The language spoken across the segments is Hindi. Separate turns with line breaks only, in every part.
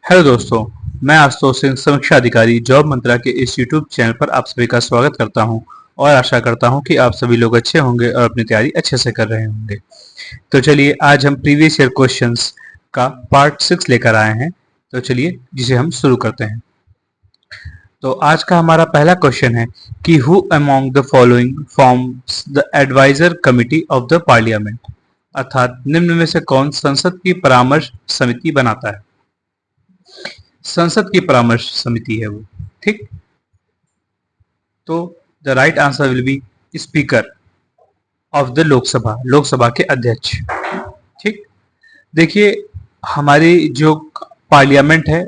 हेलो दोस्तों, मैं आशुतोष सिंह, समीक्षा अधिकारी, जॉब मंत्रा के इस यूट्यूब चैनल पर आप सभी का स्वागत करता हूं और आशा करता हूं कि आप सभी लोग अच्छे होंगे और अपनी तैयारी अच्छे से कर रहे होंगे। तो चलिए, आज हम प्रीवियस ईयर क्वेश्चंस का पार्ट 6 लेकर आए हैं। तो चलिए, जिसे हम शुरू करते हैं। तो आज का हमारा पहला क्वेश्चन है कि who among the following forms the advisor committee of the parliament, अर्थात निम्न में से कौन संसद की परामर्श समिति बनाता है। संसद की परामर्श समिति है वो, ठीक। तो the right answer will B speaker of the Lok Sabha, Lok Sabha के अध्यक्ष, ठीक। देखिए, हमारी जो पार्लियामेंट है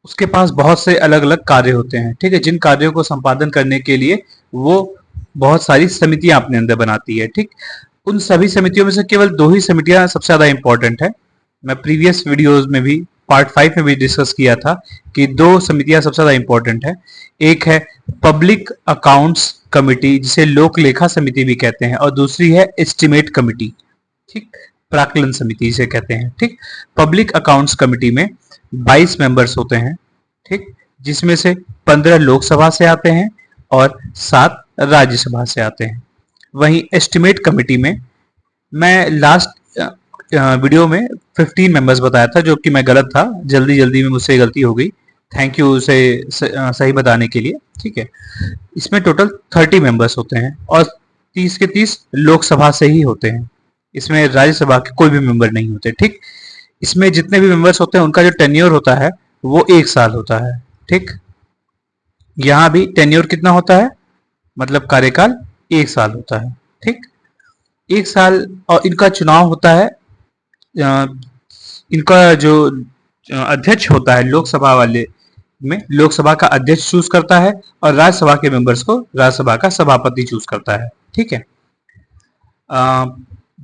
उसके पास बहुत से अलग अलग कार्य होते हैं, ठीक है, जिन कार्यों को संपादन करने के लिए वो बहुत सारी समितियां अपने अंदर बनाती है, ठीक। उन सभी समितियों में से केवल 2 ही समितियां सबसे ज्यादा इंपॉर्टेंट है। मैं प्रीवियस वीडियोस में भी पार्ट 5 में भी डिस्कस किया था कि 2 समितियां सबसे ज्यादा इंपॉर्टेंट है। एक है पब्लिक अकाउंट्स कमिटी, जिसे लोक लेखा समिति भी कहते हैं, और दूसरी है एस्टिमेट कमिटी, ठीक, प्राक्कलन समिति जिसे कहते हैं, ठीक। पब्लिक अकाउंट्स कमिटी में 22 मेंबर्स होते हैं, ठीक, जिसमें से 15 लोकसभा से आते हैं और 7 राज्यसभा से आते हैं। वहीं एस्टिमेट कमिटी में मैं लास्ट वीडियो में 15 मेंबर्स बताया था, जो कि मैं गलत था, जल्दी में मुझसे गलती हो गई। थैंक यू उसे सही बताने के लिए, ठीक है। इसमें टोटल 30 मेंबर्स होते हैं और 30 के 30 लोकसभा से ही होते हैं। इसमें राज्यसभा के कोई भी मेंबर नहीं होते, ठीक। इसमें जितने भी मेंबर्स होते हैं उनका जो टेन्योर होता है वो 1 साल होता है, ठीक। यहाँ भी टेन्योर कितना होता है, मतलब कार्यकाल 1 साल होता है, ठीक। 1 साल, और इनका चुनाव होता है, इनका जो अध्यक्ष होता है लोकसभा वाले में, लोकसभा का अध्यक्ष चूज करता है और राज्यसभा के मेंबर्स को राज्यसभा का सभापति चूज करता है, ठीक है।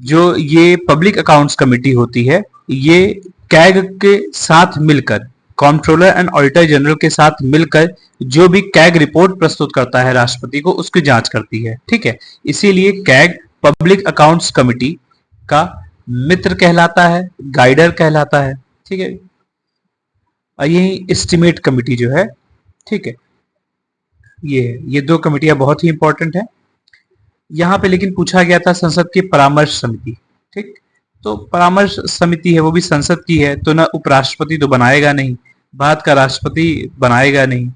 जो ये पब्लिक अकाउंट्स कमेटी होती है, ये कैग के साथ मिलकर, कंट्रोलर एंड ऑडिटर जनरल के साथ मिलकर जो भी कैग रिपोर्ट प्रस्तुत करता है राष्ट्रपति को, उसकी जांच करती है, ठीक है। इसीलिए कैग पब्लिक अकाउंट्स कमेटी का मित्र कहलाता है, गाइडर कहलाता है, ठीक है। और यही एस्टिमेट कमेटी जो है, ठीक है, ये 2 कमेटियां बहुत ही इंपॉर्टेंट है। यहां पे लेकिन पूछा गया था संसद की परामर्श समिति, ठीक। तो परामर्श समिति है वो भी संसद की है, तो ना उपराष्ट्रपति तो बनाएगा नहीं, भारत का राष्ट्रपति बनाएगा नहीं,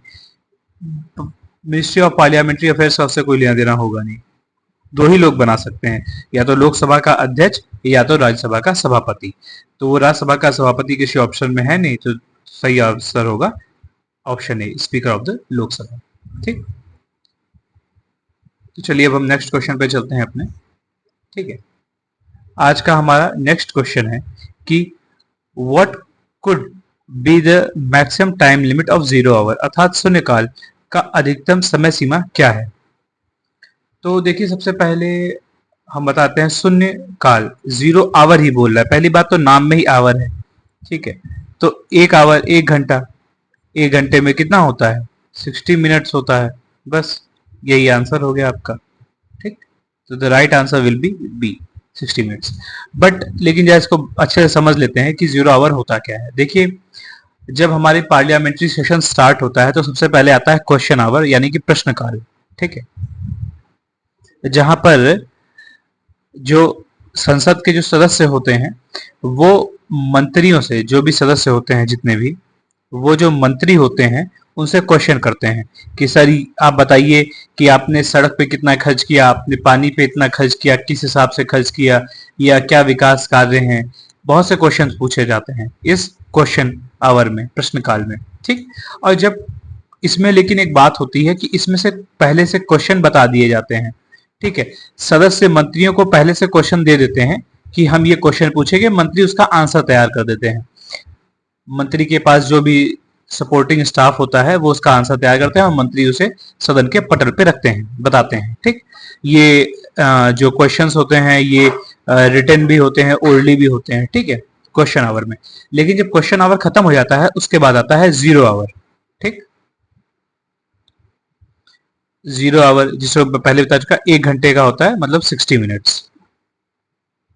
मिनिस्ट्री ऑफ पार्लियामेंट्री अफेयर्स का उससे कोई लेना देना होगा नहीं। 2 ही लोग बना सकते हैं, या तो लोकसभा का अध्यक्ष या तो राज्यसभा का सभापति। तो वो राज्यसभा का सभापति किसी ऑप्शन में है नहीं, तो सही आंसर होगा option A, speaker of the Lok Sabha, ठीक। तो चलिए अब हम नेक्स्ट क्वेश्चन पे चलते हैं अपने, ठीक है। आज का हमारा नेक्स्ट क्वेश्चन है कि what could be the maximum time limit of 0 hour, अर्थात शून्यकाल का अधिकतम समय सीमा क्या है। तो देखिए, सबसे पहले हम बताते हैं शून्य काल, 0 आवर ही बोल रहा है। पहली बात तो नाम में ही आवर है, ठीक है। तो 1 आवर 1 घंटा, 1 घंटे में कितना होता है, 60 मिनट्स होता है, बस यही आंसर हो गया आपका, ठीक। तो the right answer will be B, 60 minutes. But लेकिन जरा इसको अच्छे से समझ लेते हैं कि 0 आवर होता क्या है। देखिए, जब हमारे पार्लियामेंट्री सेशन स्टार्ट होता है तो सबसे पहले आता है क्वेश्चन आवर, यानी कि प्रश्नकाल, ठीक है, जहां पर जो संसद के जो सदस्य होते हैं वो मंत्रियों से, जो भी सदस्य होते हैं जितने भी, वो जो मंत्री होते हैं उनसे क्वेश्चन करते हैं कि सर आप बताइए कि आपने सड़क पे कितना खर्च किया, आपने पानी पे इतना खर्च किया, किस हिसाब से खर्च किया, या क्या विकास कार्य हैं। बहुत से क्वेश्चन पूछे जाते हैं इस क्वेश्चन आवर में, प्रश्नकाल में, ठीक। और जब इसमें लेकिन एक बात होती है कि इसमें से पहले से क्वेश्चन बता दिए जाते हैं, ठीक है। सदस्य मंत्रियों को पहले से क्वेश्चन दे देते हैं कि हम ये क्वेश्चन पूछेंगे, मंत्री उसका आंसर तैयार कर देते हैं। मंत्री के पास जो भी सपोर्टिंग स्टाफ होता है वो उसका आंसर तैयार करते हैं और मंत्री उसे सदन के पटल पे रखते हैं, बताते हैं, ठीक। ये जो क्वेश्चंस होते हैं ये रिटन भी होते हैं, ओरली भी होते हैं, ठीक है, क्वेश्चन आवर में। लेकिन जब क्वेश्चन आवर खत्म हो जाता है उसके बाद आता है 0 आवर, ठीक। 0 आवर जिसको पहले बता चुका, 1 घंटे का होता है, मतलब 60 मिनट्स,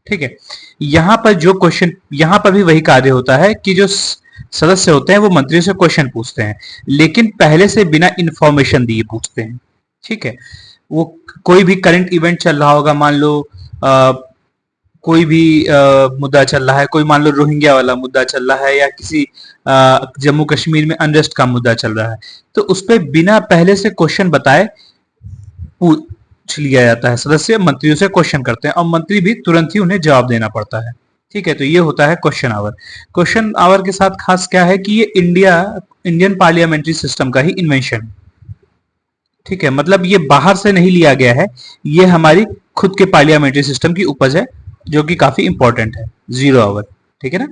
ठीक है। यहां पर जो क्वेश्चन, यहां पर भी वही कार्य होता है कि जो सदस्य होते हैं वो मंत्रियों से क्वेश्चन पूछते हैं, लेकिन पहले से बिना इंफॉर्मेशन दिए पूछते हैं। ठीक है, वो कोई भी करंट इवेंट चल रहा होगा, मान लो कोई भी मुद्दा चल रहा है, कोई मान लो रोहिंग्या वाला मुद्दा चल रहा है या किसी जम्मू कश्मीर में अनरेस्ट का मुद्दा चल रहा है, तो उस पर बिना पहले से क्वेश्चन बताए पूछ लिया जाता है। सदस्य मंत्रियों से क्वेश्चन करते हैं और मंत्री भी तुरंत ही उन्हें जवाब देना पड़ता है। ठीक है, तो ये होता है क्वेश्चन आवर। क्वेश्चन आवर के साथ खास क्या है कि ये इंडियन पार्लियामेंट्री सिस्टम का ही इन्वेंशन है। ठीक है, मतलब ये बाहर से नहीं लिया गया है, ये हमारी खुद के पार्लियामेंट्री सिस्टम की उपज है, जो कि काफी इंपॉर्टेंट है, 0 आवर। ठीक है ना,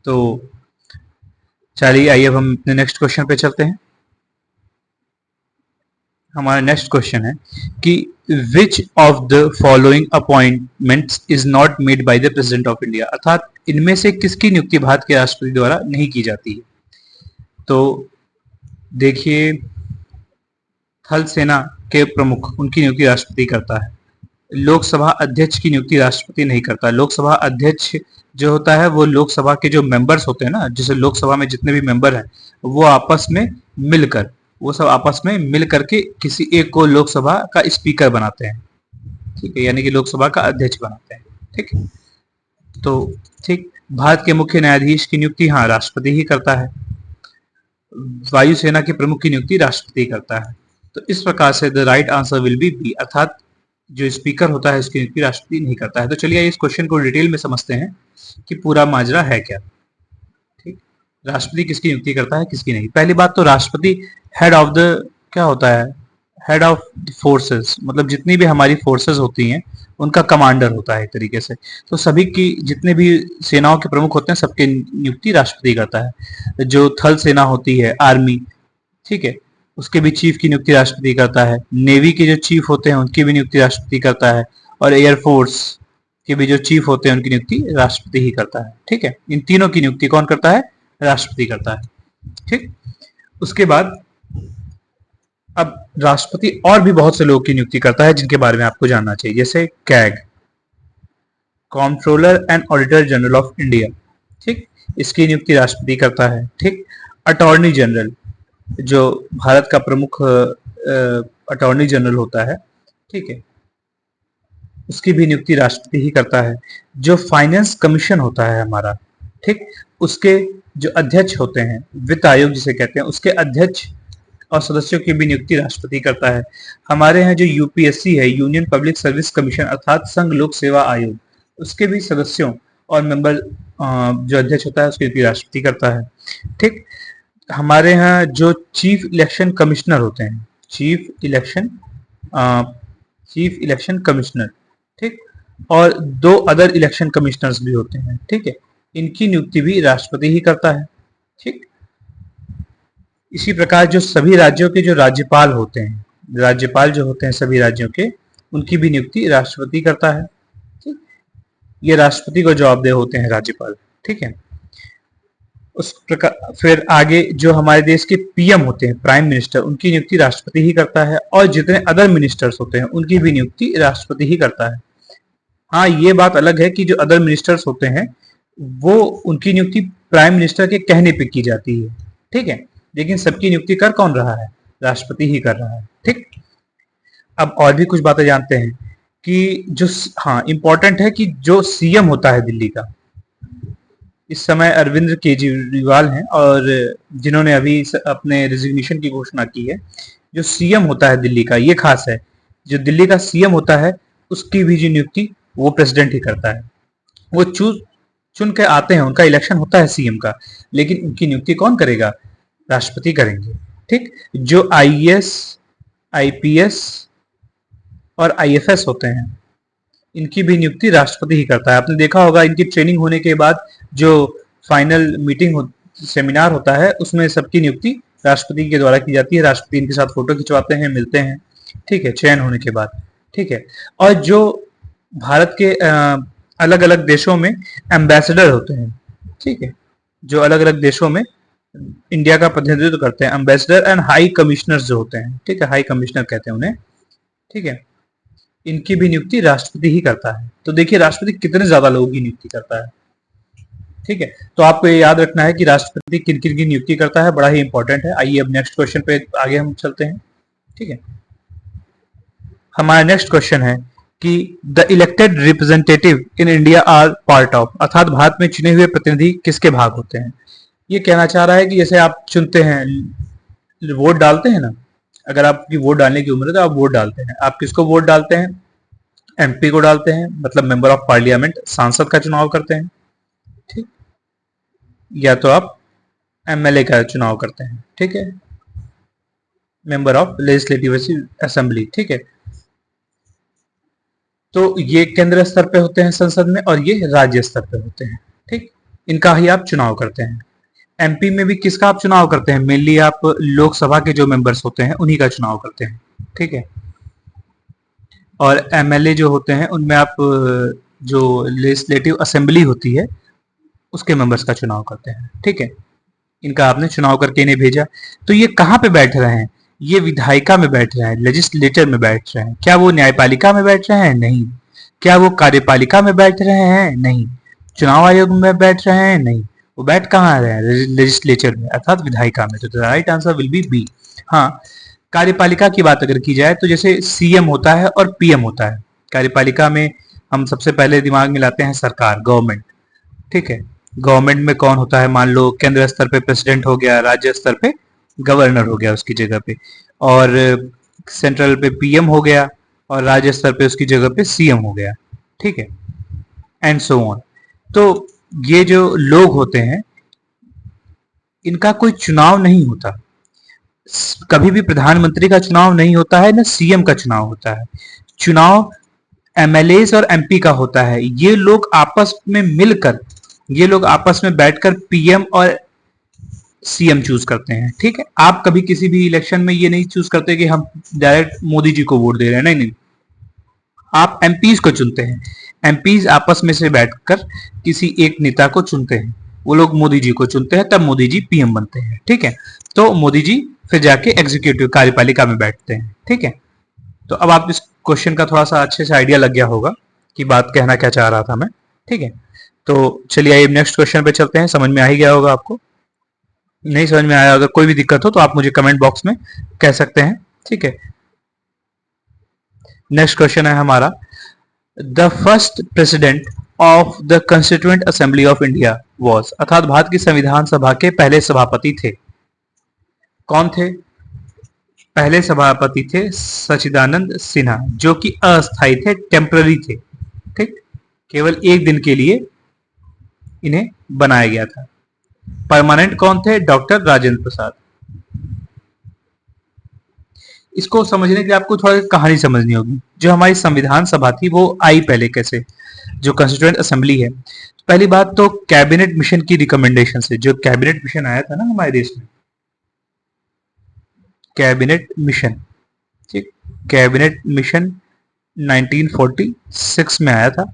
तो चलिए आइए अब हम अपने नेक्स्ट क्वेश्चन पे चलते हैं। हमारा नेक्स्ट क्वेश्चन है कि which of the following appointments is not made by the president of India, अर्थात इनमें से किसकी नियुक्ति भारत के राष्ट्रपति द्वारा नहीं की जाती है। तो देखिए, थल सेना के प्रमुख, उनकी नियुक्ति राष्ट्रपति करता है। लोकसभा अध्यक्ष की नियुक्ति राष्ट्रपति नहीं करता। लोकसभा अध्यक्ष जो होता है वो लोकसभा के जो मेंबर्स होते हैं ना, जैसे लोकसभा में जितने भी मेंबर हैं वो आपस में मिलकर, वो सब आपस में मिल करके किसी एक को लोकसभा का स्पीकर बनाते हैं। ठीक है, यानी कि लोकसभा का अध्यक्ष बनाते हैं। ठीक है, तो ठीक, भारत के मुख्य न्यायाधीश की नियुक्ति हाँ राष्ट्रपति ही करता है। वायुसेना के प्रमुख की नियुक्ति राष्ट्रपति करता है। तो इस प्रकार से the right answer will be B, अर्थात जो स्पीकर होता है इसकी नियुक्ति राष्ट्रपति नहीं करता है। तो चलिए इस क्वेश्चन को डिटेल में समझते हैं कि पूरा माजरा है क्या। ठीक, राष्ट्रपति किसकी नियुक्ति करता है, किसकी नहीं। पहली बात तो राष्ट्रपति हेड ऑफ द क्या होता है, हेड ऑफ फोर्सेस, मतलब जितनी भी हमारी फोर्सेस होती हैं उनका कमांडर होता है एक तरीके से। तो सभी की जितने भी सेनाओं के प्रमुख होते हैं सबके नियुक्ति राष्ट्रपति करता है। जो थल सेना होती है, आर्मी, ठीक है, उसके भी चीफ की नियुक्ति राष्ट्रपति करता है। नेवी के जो चीफ होते हैं उनकी भी नियुक्ति राष्ट्रपति करता है। और एयरफोर्स के भी जो चीफ होते हैं उनकी नियुक्ति राष्ट्रपति ही करता है। ठीक है, इन तीनों की नियुक्ति कौन करता है, राष्ट्रपति करता है। ठीक, उसके बाद अब राष्ट्रपति और भी बहुत से लोगों की नियुक्ति करता है जिनके बारे में आपको जानना चाहिए, जैसे CAG, comptroller and auditor general of India. ठीक, इसकी नियुक्ति राष्ट्रपति करता है। ठीक, अटॉर्नी जनरल, जो भारत का प्रमुख अटॉर्नी जनरल होता है, ठीक है, उसकी भी नियुक्ति राष्ट्रपति ही करता है। जो फाइनेंस कमीशन होता है हमारा, ठीक, उसके जो अध्यक्ष होते हैं, वित्त आयोग जिसे कहते हैं, उसके अध्यक्ष और सदस्यों की भी नियुक्ति राष्ट्रपति करता है। हमारे यहाँ जो यूपीएससी है, यूनियन पब्लिक सर्विस कमीशन, अर्थात संघ लोक सेवा आयोग, उसके भी सदस्यों और मेंबर जो अध्यक्ष होता है उसकी नियुक्ति राष्ट्रपति करता है। ठीक, हमारे यहाँ जो चीफ इलेक्शन कमिश्नर होते हैं, चीफ इलेक्शन कमिश्नर, ठीक, और 2 अदर इलेक्शन कमिश्नर्स भी होते हैं। ठीक है, इनकी नियुक्ति भी राष्ट्रपति ही करता है। ठीक, इसी प्रकार जो सभी राज्यों के जो राज्यपाल होते हैं, राज्यपाल जो होते हैं सभी राज्यों के, उनकी भी नियुक्ति राष्ट्रपति करता है। ठीक, ये राष्ट्रपति को जवाबदेह होते हैं राज्यपाल। ठीक है, उस प्रकार फिर आगे जो हमारे देश के पीएम होते हैं, प्राइम मिनिस्टर, उनकी नियुक्ति राष्ट्रपति ही करता है। और जितने अदर मिनिस्टर्स होते हैं उनकी भी नियुक्ति राष्ट्रपति ही करता है। हाँ, ये बात अलग है कि जो अदर मिनिस्टर्स होते हैं वो उनकी नियुक्ति प्राइम मिनिस्टर के कहने पे की जाती है। ठीक है, लेकिन सबकी नियुक्ति कर कौन रहा है, राष्ट्रपति ही कर रहा है। ठीक, अब और भी कुछ बातें जानते हैं कि जो हाँ इंपॉर्टेंट है कि जो सीएम होता है दिल्ली का, इस समय अरविंद केजरीवाल हैं और जिन्होंने अभी अपने रिजिग्नेशन की घोषणा की है। जो सीएम होता है दिल्ली का, ये खास है, जो दिल्ली का सीएम होता है उसकी भी जो नियुक्ति वो प्रेसिडेंट ही करता है। वो चुन के आते हैं, उनका इलेक्शन होता है सीएम का, लेकिन उनकी नियुक्ति कौन करेगा, राष्ट्रपति करेंगे। ठीक, जो आईएएस, आईपीएस और आईएफएस होते हैं इनकी भी नियुक्ति राष्ट्रपति ही करता है। आपने देखा होगा इनकी ट्रेनिंग होने के बाद जो फाइनल मीटिंग सेमिनार होता है उसमें सबकी नियुक्ति राष्ट्रपति के द्वारा की जाती है। राष्ट्रपति इनके साथ फोटो खिंचवाते हैं, मिलते हैं। ठीक है, चयन होने के बाद। ठीक है, और जो भारत के अलग अलग देशों में एम्बेसडर होते हैं, ठीक है, जो अलग अलग देशों में इंडिया का प्रतिनिधित्व करते हैं, एम्बेसडर एंड हाई कमिश्नर जो होते हैं, ठीक है, हाई कमिश्नर कहते हैं उन्हें। ठीक है, इनकी भी नियुक्ति राष्ट्रपति ही करता है। तो देखिए राष्ट्रपति कितने ज्यादा लोगों की नियुक्ति करता है। ठीक है, तो आपको ये याद रखना है कि राष्ट्रपति किन किन की नियुक्ति करता है, बड़ा ही इंपॉर्टेंट है। आइए अब नेक्स्ट क्वेश्चन पे आगे हम चलते हैं। ठीक है, हमारा नेक्स्ट क्वेश्चन है कि the elected representative in India are part of, अर्थात भारत में चुने हुए प्रतिनिधि किसके भाग होते हैं। ये कहना चाह रहा है कि जैसे आप चुनते हैं, वोट डालते हैं ना, अगर आपकी वोट डालने की उम्र है तो आप वोट डालते हैं। आप किसको वोट डालते हैं? एमपी को डालते हैं, मतलब मेंबर ऑफ पार्लियामेंट, सांसद का चुनाव करते हैं। ठीक, या तो आप एमएलए का चुनाव करते हैं। ठीक है, मेंबर ऑफ लेजिस्लेटिव असेंबली। ठीक है, तो ये केंद्र स्तर पे होते हैं संसद में, और ये राज्य स्तर पे होते हैं। ठीक, इनका ही आप चुनाव करते हैं। एमपी में भी किसका आप चुनाव करते हैं? मेनली आप लोकसभा के जो मेंबर्स होते हैं उन्हीं का चुनाव करते हैं। ठीक है, और एमएलए जो होते हैं उनमें आप जो लेजिस्लेटिव असेंबली होती है उसके मेंबर्स का चुनाव करते हैं। ठीक है, इनका आपने चुनाव करके इन्हें भेजा, तो ये कहाँ पे बैठ रहे हैं? ये विधायिका में बैठ रहे हैं, लेजिस्लेचर में बैठ रहे हैं। क्या वो न्यायपालिका में बैठ रहे हैं? नहीं। क्या वो कार्यपालिका में बैठ रहे हैं? नहीं। चुनाव आयोग में बैठ रहे हैं? नहीं। वो बैठ कहाँ रहे हैं? लेजिस्लेचर में, अर्थात विधायिका में। तो right answer will be B. हाँ, कार्यपालिका की बात अगर की जाए तो जैसे सीएम होता है और पीएम होता है। कार्यपालिका में हम सबसे पहले दिमाग में लाते हैं सरकार, गवर्नमेंट। ठीक है, गवर्नमेंट में कौन होता है? मान लो केंद्र स्तर पे प्रेसिडेंट हो गया, राज्य स्तर पे गवर्नर हो गया उसकी जगह पे, और सेंट्रल पे पीएम हो गया, और राज्य स्तर पे उसकी जगह पे सीएम हो गया। ठीक है, एंड सो ऑन। तो ये जो लोग होते हैं इनका कोई चुनाव नहीं होता। कभी भी प्रधानमंत्री का चुनाव नहीं होता है, ना सीएम का चुनाव होता है। चुनाव एमएलए और एमपी का होता है। ये लोग आपस में मिलकर, ये लोग आपस में बैठकर पीएम और सीएम चूज करते हैं। ठीक है, आप कभी किसी भी इलेक्शन में ये नहीं चूज करते कि हम डायरेक्ट मोदी जी को वोट दे रहे हैं, नहीं नहीं, आप एमपीज को चुनते हैं। एमपीज आपस में से बैठकर किसी एक नेता को चुनते हैं, वो लोग मोदी जी को चुनते हैं, तब मोदी जी पीएम बनते हैं। ठीक है, तो मोदी जी फिर जाके एग्जीक्यूटिव कार्यपालिका में बैठते हैं। ठीक है, तो अब आप इस क्वेश्चन का थोड़ा सा अच्छे से आइडिया लग गया होगा कि बात कहना क्या चाह रहा था मैं। ठीक है, तो चलिए आइए नेक्स्ट क्वेश्चन पे चलते हैं। समझ में आ ही गया होगा आपको। नहीं समझ में आया, अगर कोई भी दिक्कत हो तो आप मुझे कमेंट बॉक्स में कह सकते हैं। ठीक है, नेक्स्ट क्वेश्चन है हमारा, the first president of the constituent assembly of India was, अर्थात भारत की संविधान सभा के पहले सभापति थे। कौन थे? पहले सभापति थे सचिदानंद सिन्हा, जो कि अस्थायी थे, टेम्पररी थे। ठीक, केवल एक दिन के लिए इन्हें बनाया गया था। परमानेंट कौन थे? डॉक्टर राजेंद्र प्रसाद। इसको समझने के लिए आपको थोड़ा कहानी समझनी होगी। जो हमारी संविधान सभा थी वो आई पहले कैसे, जो कंस्टिट्यूएंट असेंबली है। पहली बात तो कैबिनेट मिशन की रिकमेंडेशन से, जो कैबिनेट मिशन आया था ना हमारे देश में, कैबिनेट मिशन, ठीक, कैबिनेट मिशन 1946 में आया था।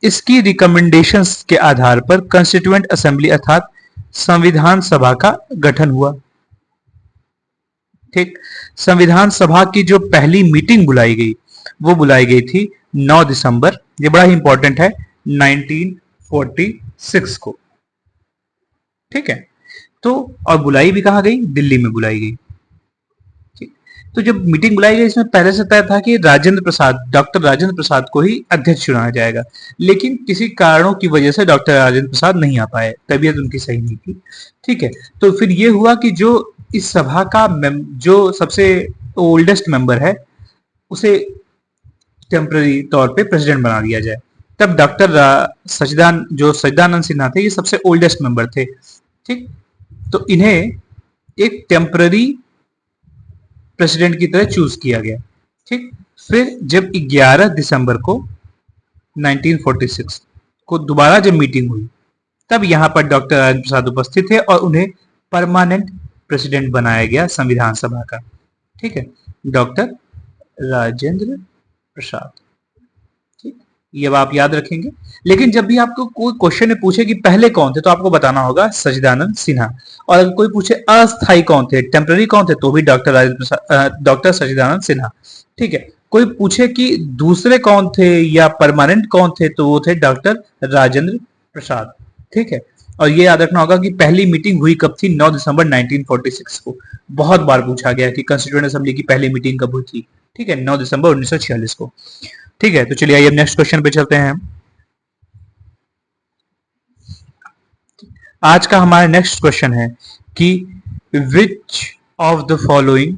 इसकी रिकमेंडेशंस के आधार पर कंस्टिट्यूएंट असेंबली अर्थात संविधान सभा का गठन हुआ। ठीक, संविधान सभा की जो पहली मीटिंग बुलाई गई वो बुलाई गई थी 9 दिसंबर, ये बड़ा ही इंपॉर्टेंट है, 1946 को। ठीक है, तो और बुलाई भी कहाँ गई? दिल्ली में बुलाई गई। ठीक, तो जब मीटिंग बुलाई गई इसमें पहले से तय था कि राजेंद्र प्रसाद, डॉक्टर राजेंद्र प्रसाद को ही अध्यक्ष चुना जाएगा, लेकिन किसी कारणों की वजह से डॉक्टर राजेंद्र प्रसाद नहीं आ पाए, तबीयत उनकी सही नहीं थी। ठीक है, तो फिर ये हुआ कि जो इस सभा का जो सबसे ओल्डेस्ट मेंबर है उसे टेम्पररी तौर पे प्रेसिडेंट बना दिया जाए। तब डॉक्टर सचिदानंद सिन्हा थे, ये सबसे ओल्डेस्ट मेंबर थे। ठीक, तो इन्हें एक टेम्पररी प्रेसिडेंट की तरह चूज किया गया। ठीक, फिर जब 11 दिसंबर को 1946 को दोबारा जब मीटिंग हुई, तब यहां पर डॉक्टर राजेंद्र प्रसाद उपस्थित थे और उन्हें परमानेंट प्रेसिडेंट बनाया गया संविधान सभा का। ठीक है, डॉक्टर राजेंद्र प्रसाद। ठीक, ये अब आप याद रखेंगे। लेकिन जब भी आपको कोई क्वेश्चन पूछे कि पहले कौन थे, तो आपको बताना होगा सचिदानंद सिन्हा, और अगर कोई पूछे अस्थायी कौन थे, टेम्पररी कौन थे, तो भी डॉक्टर राजेंद्र प्रसाद, डॉक्टर सचिदानंद सिन्हा। ठीक है, कोई पूछे कि दूसरे कौन थे या परमानेंट कौन थे, तो वो थे डॉक्टर राजेंद्र प्रसाद। ठीक है, और ये याद रखना होगा कि पहली मीटिंग हुई कब थी, 9 दिसंबर 1946 को। बहुत बार पूछा गया कि कंस्टिट्यूएंट असेंबली की पहली मीटिंग कब हुई थी, ठीक है, 9 दिसंबर 1946 को। ठीक है, तो चलिए आइए अब नेक्स्ट क्वेश्चन पे चलते हैं। आज का हमारा नेक्स्ट क्वेश्चन है कि which of the following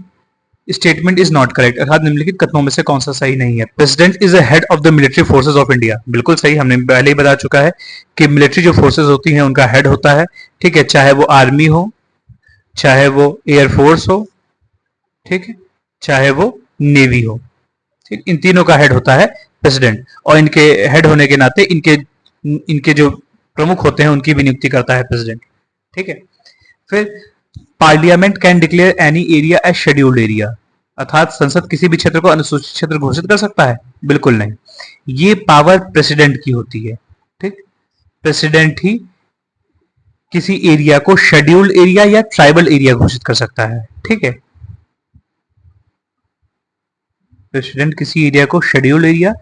statement is not correct, अर्थात निम्नलिखित कथनों में से कौन सा सही नहीं है। President is the head of the military forces of India, बिल्कुल सही, हमने पहले ही बता चुका है कि मिलिट्री जो फोर्सेज होती हैं उनका हेड होता है, ठीक है, चाहे वो आर्मी हो, चाहे वो एयरफोर्स हो, ठीक है, चाहे वो नेवी हो, ठीक, इन तीनों का हेड होता है प्रेसिडेंट, और इनके हेड होने के नाते इनके इनके जो प्रमुख होते हैं उनकी भी नियुक्ति करता है प्रेसिडेंट, ठीक है। फिर parliament can declare any area as scheduled area, अर्थात संसद किसी भी क्षेत्र को अनुसूचित क्षेत्र घोषित कर सकता है, बिल्कुल नहीं, ये पावर प्रेसिडेंट की होती है, ठीक, प्रेसिडेंट ही किसी एरिया को शेड्यूल्ड एरिया या ट्राइबल एरिया घोषित कर सकता है, ठीक है, प्रेसिडेंट किसी एरिया को शेड्यूल्ड एरिया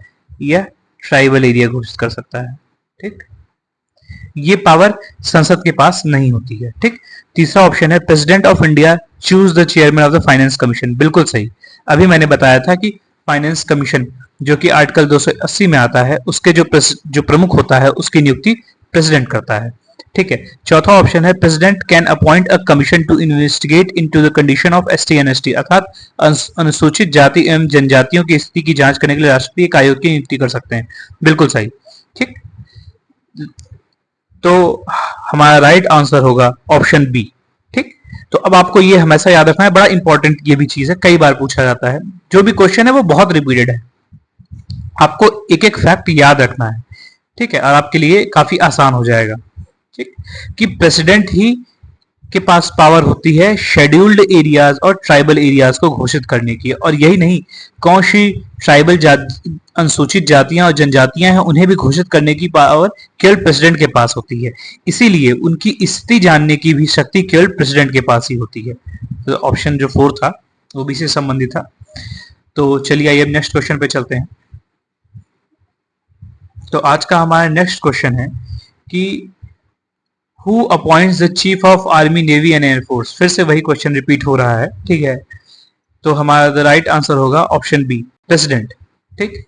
या ट्राइबल एरिया घोषित कर सकता है, ठीक, ये पावर संसद के पास नहीं होती है, ठीक। तीसरा ऑप्शन है president of India choose the chairman of the finance commission, बिल्कुल सही, अभी मैंने बताया था कि फाइनेंस कमीशन जो कि आर्टिकल 280 में आता है उसके जो प्रमुख होता है उसकी नियुक्ति प्रेसिडेंट करता है, ठीक है। चौथा ऑप्शन है president can appoint a commission to investigate into the condition of ST and ST, अर्थात अनुसूचित जाति एवं जनजातियों की स्थिति की जांच करने के लिए राष्ट्रपति एक आयोग की नियुक्ति कर सकते हैं, बिल्कुल सही, ठीक। तो हमारा राइट आंसर होगा ऑप्शन बी, ठीक। तो अब आपको ये हमेशा याद रखना है, बड़ा इंपॉर्टेंट ये भी चीज है, कई बार पूछा जाता है, जो भी क्वेश्चन है वो बहुत रिपीटेड है, आपको एक एक फैक्ट याद रखना है, ठीक है, और आपके लिए काफी आसान हो जाएगा, ठीक, कि प्रेसिडेंट ही के पास पावर होती है शेड्यूल्ड एरियाज और ट्राइबल एरियाज को घोषित करने की, और यही नहीं, कौन सी ट्राइबल अनुसूचित जातियां और जनजातियां हैं उन्हें भी घोषित करने की पावर केवल प्रेसिडेंट के पास होती है, इसीलिए उनकी स्थिति जानने की भी शक्ति केवल प्रेसिडेंट के पास ही होती है। तो ऑप्शन जो 4 था वो भी से संबंधित था। तो चलिए आइए अब नेक्स्ट क्वेश्चन पे चलते हैं। तो आज का हमारा नेक्स्ट क्वेश्चन है कि who appoints the chief of army navy and air force, फिर से वही क्वेश्चन रिपीट हो रहा है, ठीक है, तो हमारा द राइट आंसर होगा ऑप्शन बी, प्रेसिडेंट, ठीक।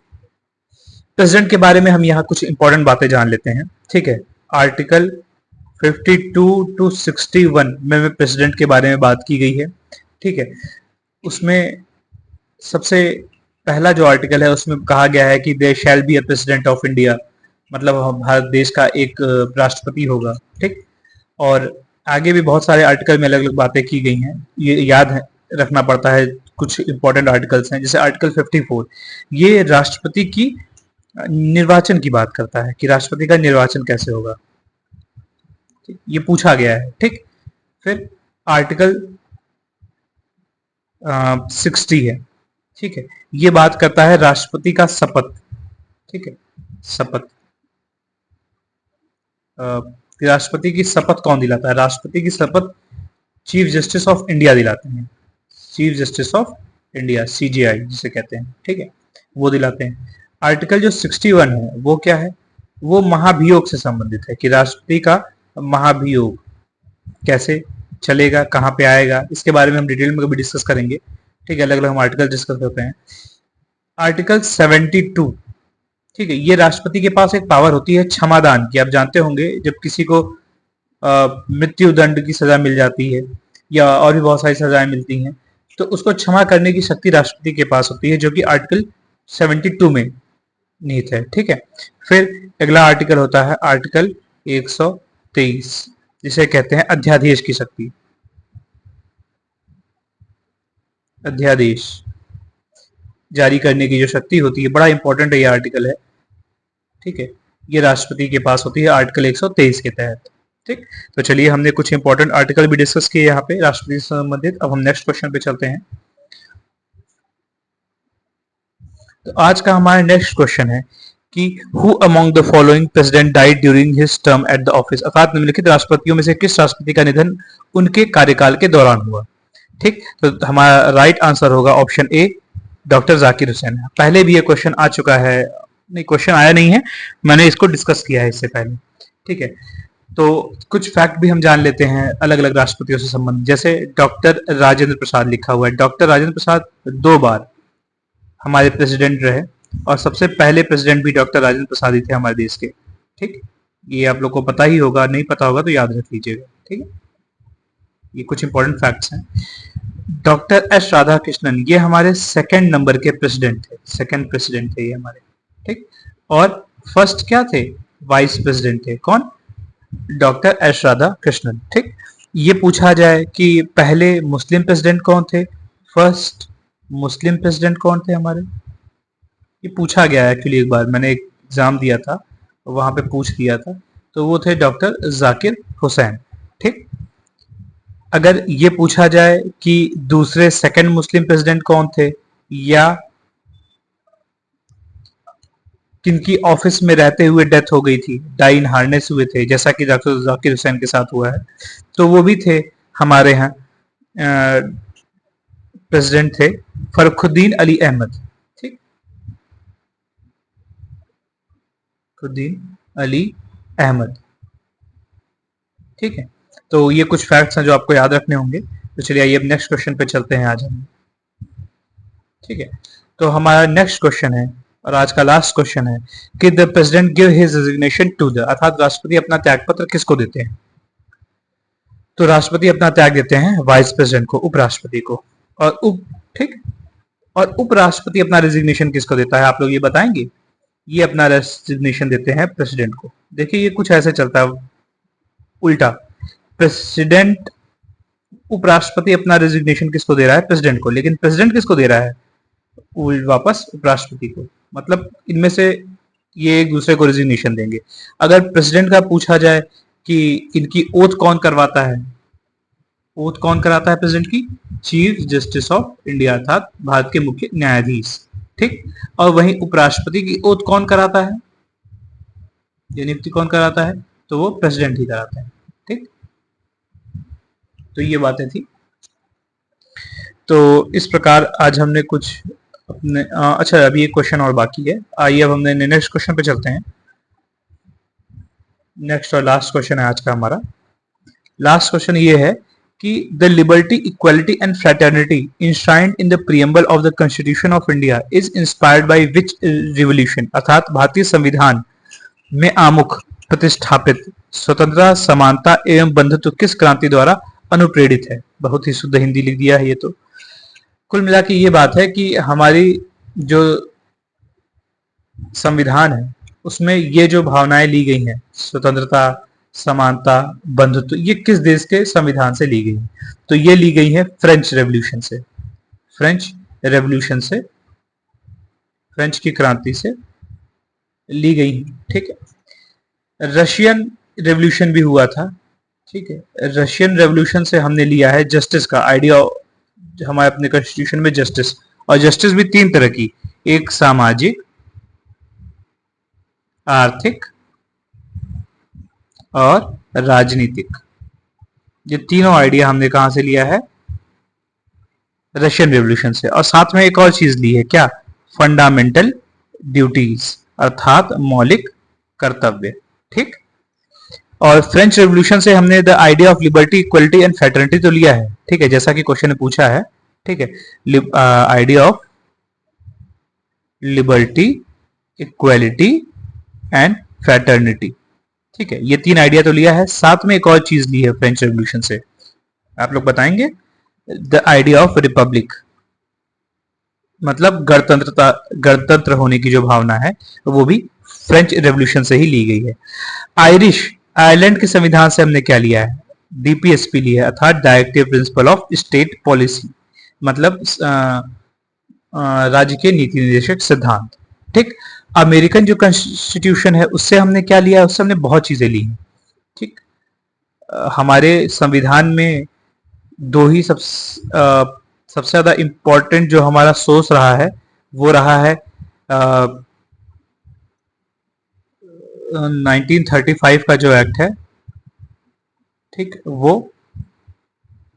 प्रेसिडेंट के बारे में हम यहाँ कुछ इंपॉर्टेंट बातें जान लेते हैं, ठीक है। आर्टिकल 52 टू 61 में प्रेसिडेंट के बारे में बात की गई है, ठीक है। उसमें सबसे पहला जो आर्टिकल है उसमें कहा गया है कि there shall be a president of India, मतलब भारत देश का एक राष्ट्रपति होगा, ठीक। और आगे भी बहुत सारे आर्टिकल में अलग अलग बातें की गई हैं, ये याद रखना पड़ता है, कुछ इंपॉर्टेंट आर्टिकल्स हैं, जैसे आर्टिकल 54, ये राष्ट्रपति की निर्वाचन की बात करता है कि राष्ट्रपति का निर्वाचन कैसे होगा, ये पूछा गया है, ठीक। फिर आर्टिकल 60 है, ठीक है, ये बात करता है राष्ट्रपति का शपथ, ठीक है, शपथ, राष्ट्रपति की शपथ कौन दिलाता है, राष्ट्रपति की शपथ चीफ जस्टिस ऑफ इंडिया दिलाते हैं, chief justice of India CJI जिसे कहते हैं, ठीक है, वो दिलाते हैं। आर्टिकल जो 61 है वो क्या है, वो महाभियोग से संबंधित है कि राष्ट्रपति का महाभियोग कैसे चलेगा, कहाँ पे आएगा, इसके बारे में हम डिटेल में कभी डिस्कस करेंगे, ठीक है, अलग अलग हम आर्टिकल डिस्कस करते हैं। आर्टिकल 72, ठीक है, ये राष्ट्रपति के पास एक पावर होती है क्षमादान की, आप जानते होंगे जब किसी को मृत्यु दंड की सजा मिल जाती है या और भी बहुत सारी सजाएं मिलती हैं तो उसको क्षमा करने की शक्ति राष्ट्रपति के पास होती है, जो कि आर्टिकल 72 में निहित है, ठीक है। फिर अगला आर्टिकल होता है आर्टिकल 123 जिसे कहते हैं अध्यादेश की शक्ति, अध्यादेश जारी करने की जो शक्ति होती है, बड़ा इंपॉर्टेंट है ये आर्टिकल है, ठीक है, ये राष्ट्रपति के पास होती है आर्टिकल 123 के तहत, ठीक। तो चलिए हमने कुछ इंपॉर्टेंट आर्टिकल भी डिस्कस किए यहाँ पे राष्ट्रपति से संबंधित। अब हम नेक्स्ट क्वेश्चन पे चलते हैं। तो आज का हमारा नेक्स्ट क्वेश्चन है कि who among the following president died during his term at the office, अर्थात निम्नलिखित राष्ट्रपतियों में से किस राष्ट्रपति का निधन उनके कार्यकाल के दौरान हुआ, ठीक। तो हमारा राइट आंसर होगा option A, doctor Zakir Hussain. पहले भी ये क्वेश्चन आ चुका है, नहीं क्वेश्चन आया नहीं है, मैंने इसको डिस्कस किया है इससे पहले, ठीक है। तो कुछ फैक्ट भी हम जान लेते हैं अलग अलग राष्ट्रपतियों से संबंधित। जैसे डॉक्टर राजेंद्र प्रसाद लिखा हुआ है। डॉक्टर राजेंद्र प्रसाद 2 बार हमारे प्रेसिडेंट रहे और सबसे पहले प्रेसिडेंट भी डॉक्टर राजेंद्र प्रसाद ही थे हमारे देश के। ठीक, ये आप लोग को पता ही होगा, नहीं पता होगा तो याद रख लीजिएगा। ठीक है, ये कुछ इंपॉर्टेंट फैक्ट्स हैं। डॉक्टर एस राधा कृष्णन ये हमारे सेकंड नंबर के प्रेसिडेंट थे, सेकंड प्रेसिडेंट थे ये हमारे। ठीक, और फर्स्ट क्या थे, वाइस प्रेसिडेंट थे। कौन, डॉक्टर एस राधा कृष्णन। ठीक, ये पूछा जाए कि पहले मुस्लिम प्रेसिडेंट कौन थे, फर्स्ट मुस्लिम प्रेसिडेंट कौन थे हमारे, ये पूछा गया है एक्चुअली। एक बार मैंने एक एग्जाम दिया था, वहां पे पूछ दिया था, तो वो थे डॉक्टर जाकिर हुसैन। ठीक, अगर ये पूछा जाए कि दूसरे सेकंड मुस्लिम प्रेसिडेंट कौन थे या किनकी ऑफिस में रहते हुए डेथ हो गई थी, डाई इन हार्नेस हुए थे, जैसा कि डॉक्टर जाकिर हुसैन के साथ हुआ है, तो वो भी थे हमारे यहाँ प्रेसिडेंट थे फरुखुद्दीन अली अहमद। ठीक, फरुखुद्दीन अली अहमद। ठीक है, तो ये कुछ फैक्ट्स हैं जो आपको याद रखने होंगे। तो चलिए आइए अब नेक्स्ट क्वेश्चन पे चलते हैं आज हम। ठीक है, तो हमारा नेक्स्ट क्वेश्चन है और आज का लास्ट क्वेश्चन है कि the president give his resignation to the, अर्थात राष्ट्रपति अपना त्यागपत्र किसको देते हैं। तो राष्ट्रपति अपना त्याग देते हैं वाइस प्रेसिडेंट को, उपराष्ट्रपति को। और ठीक, और उपराष्ट्रपति अपना रेजिग्नेशन किसको देता है, आप लोग ये बताएंगे। ये अपना रेजिग्नेशन देते हैं प्रेसिडेंट को। देखिए ये कुछ ऐसे चलता है उल्टा, प्रेसिडेंट, उपराष्ट्रपति अपना रेजिग्नेशन किसको दे रहा है, प्रेसिडेंट को, लेकिन प्रेसिडेंट किसको दे रहा है, वापस उपराष्ट्रपति को। मतलब इनमें से ये एक दूसरे को रेजिग्नेशन देंगे। अगर प्रेसिडेंट का पूछा जाए कि इनकी ओथ कौन करवाता है, ओथ कौन कराता है प्रेसिडेंट की, चीफ जस्टिस ऑफ इंडिया, अर्थात भारत के मुख्य न्यायाधीश। ठीक, और वहीं उपराष्ट्रपति की ओथ कौन कराता है, ये नियुक्ति कौन कराता है, तो वो प्रेसिडेंट ही कराता है। ठीक, तो ये बातें थी। तो इस प्रकार आज हमने कुछ अपने अच्छा अभी एक क्वेश्चन और बाकी है, आइए अब हमने नेक्स्ट क्वेश्चन पे चलते हैं। नेक्स्ट और लास्ट क्वेश्चन है आज का हमारा। लास्ट क्वेश्चन ये है कि the liberty, equality and fraternity enshrined in the preamble of the constitution of India is inspired by which revolution, अर्थात भारतीय संविधान में आमुख प्रतिष्ठापित स्वतंत्रता, समानता एवं बंधुत्व किस क्रांति द्वारा अनुप्रेरित है। बहुत ही शुद्ध हिंदी लिख दिया है ये तो। कुल मिला के ये बात है कि हमारी जो संविधान है उसमें ये जो भावनाएं ली गई हैं, स्वतंत्रता, समानता, बंधुत्व, ये किस देश के संविधान से ली गई है, तो ये ली गई है फ्रेंच रेवोल्यूशन से, फ्रेंच रेवोल्यूशन से, फ्रेंच की क्रांति से ली गई है। ठीक है, रशियन रेवोल्यूशन भी हुआ था। ठीक है, रशियन रेवोल्यूशन से हमने लिया है जस्टिस का आइडिया, हमारे अपने कॉन्स्टिट्यूशन में जस्टिस, और जस्टिस भी 3 तरह की, एक सामाजिक, आर्थिक और राजनीतिक। ये तीनों आइडिया हमने कहां से लिया है, रशियन रेवोल्यूशन से। और साथ में एक और चीज ली है, क्या, फंडामेंटल ड्यूटीज, अर्थात मौलिक कर्तव्य। ठीक, और फ्रेंच रेवोल्यूशन से हमने the idea of liberty, equality and fraternity तो लिया है। ठीक है, जैसा कि क्वेश्चन ने पूछा है। ठीक है, idea of liberty, equality and fraternity. ठीक है, ये 3 आइडिया तो लिया है, साथ में एक और चीज ली है फ्रेंच रेवोल्यूशन से, आप लोग बताएंगे। द आइडिया ऑफ रिपब्लिक, मतलब गणतंत्रता, गणतंत्र होने की जो भावना है वो भी फ्रेंच रेवोल्यूशन से ही ली गई है। आयरलैंड के संविधान से हमने क्या लिया है, डीपीएसपी लिया है, अर्थात directive principle of state policy, मतलब राज्य के नीति निर्देशक सिद्धांत। ठीक, अमेरिकन जो कॉन्स्टिट्यूशन है उससे हमने क्या लिया है, उससे हमने बहुत चीजें ली हैं। ठीक, हमारे संविधान में 2 ही सबसे ज्यादा इंपॉर्टेंट जो हमारा सोर्स रहा है वो रहा है 1935 का जो एक्ट है। ठीक, वो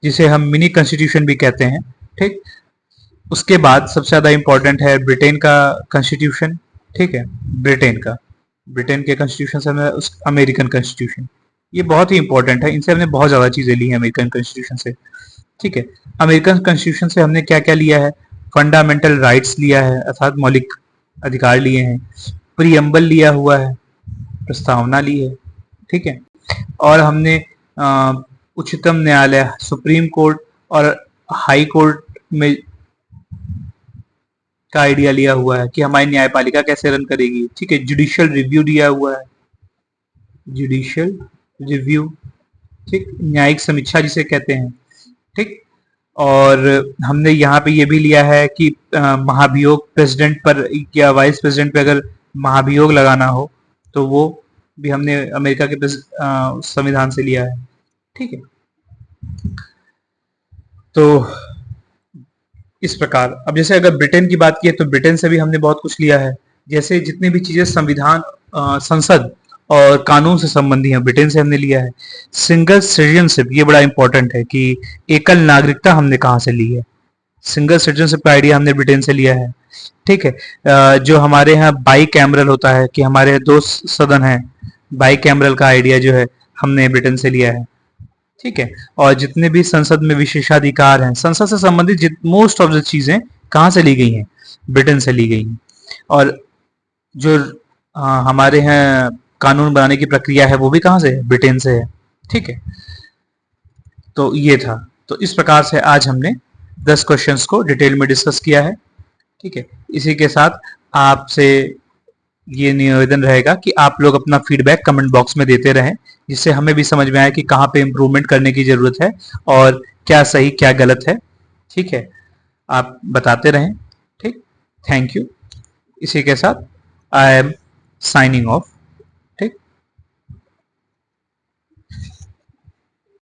जिसे हम मिनी कॉन्स्टिट्यूशन भी कहते हैं। ठीक, उसके बाद सबसे ज्यादा इंपॉर्टेंट है ब्रिटेन का कॉन्स्टिट्यूशन। ठीक है, ब्रिटेन के कॉन्स्टिट्यूशन से उस अमेरिकन कॉन्स्टिट्यूशन। ये बहुत ही इंपॉर्टेंट है, इनसे हमने बहुत ज्यादा चीजें ली हैं अमेरिकन कॉन्स्टिट्यूशन से। ठीक है, अमेरिकन कॉन्स्टिट्यूशन से हमने क्या क्या लिया है? फंडामेंटल राइट्स लिया है, अर्थात मौलिक अधिकार लिए हैं। प्रियम्बल लिया हुआ है, प्रस्तावना ली है। ठीक है, और हमने उच्चतम न्यायालय, सुप्रीम कोर्ट और हाई कोर्ट में का आइडिया लिया हुआ है कि हमारी न्यायपालिका कैसे रन करेगी। ठीक है, जुडिशियल रिव्यू दिया हुआ है, जुडिशियल रिव्यू, ठीक, न्यायिक समीक्षा जिसे कहते हैं। ठीक, और हमने यहाँ पे ये भी लिया है कि महाभियोग प्रेसिडेंट पर या वाइस प्रेसिडेंट पे अगर महाभियोग लगाना हो तो वो भी हमने अमेरिका के संविधान से लिया है। ठीक है, तो इस प्रकार अब जैसे अगर ब्रिटेन की बात की तो ब्रिटेन से भी हमने बहुत कुछ लिया है। जैसे जितने भी चीजें संविधान, संसद और कानून से संबंधी है, ब्रिटेन से हमने लिया है। सिंगल सिटीजनशिप, ये बड़ा इंपॉर्टेंट है कि एकल नागरिकता हमने कहाँ से ली है। सिंगल सिटीजनशिप का आइडिया हमने ब्रिटेन से लिया है। ठीक है, जो हमारे यहाँ बाई कैमरल होता है कि हमारे दो सदन हैं, बाई कैमरल का आइडिया जो है हमने ब्रिटेन से लिया है। ठीक है, और जितने भी संसद में विशेषाधिकार हैं, संसद से संबंधित मोस्ट ऑफ द चीजें कहाँ से ली गई हैं? ब्रिटेन से ली गई हैं। और जो हमारे यहाँ कानून बनाने की प्रक्रिया है वो भी कहाँ से है? ब्रिटेन से है। ठीक है, तो ये था। तो इस प्रकार से आज हमने 10 क्वेश्चंस को डिटेल में डिस्कस किया है। ठीक है, इसी के साथ आपसे ये निवेदन रहेगा कि आप लोग अपना फीडबैक कमेंट बॉक्स में देते रहें, जिससे हमें भी समझ में आए कि कहाँ पे इम्प्रूवमेंट करने की जरूरत है और क्या सही क्या गलत है। ठीक है, आप बताते रहें। ठीक, थैंक यू। इसी के साथ आई एम साइनिंग ऑफ।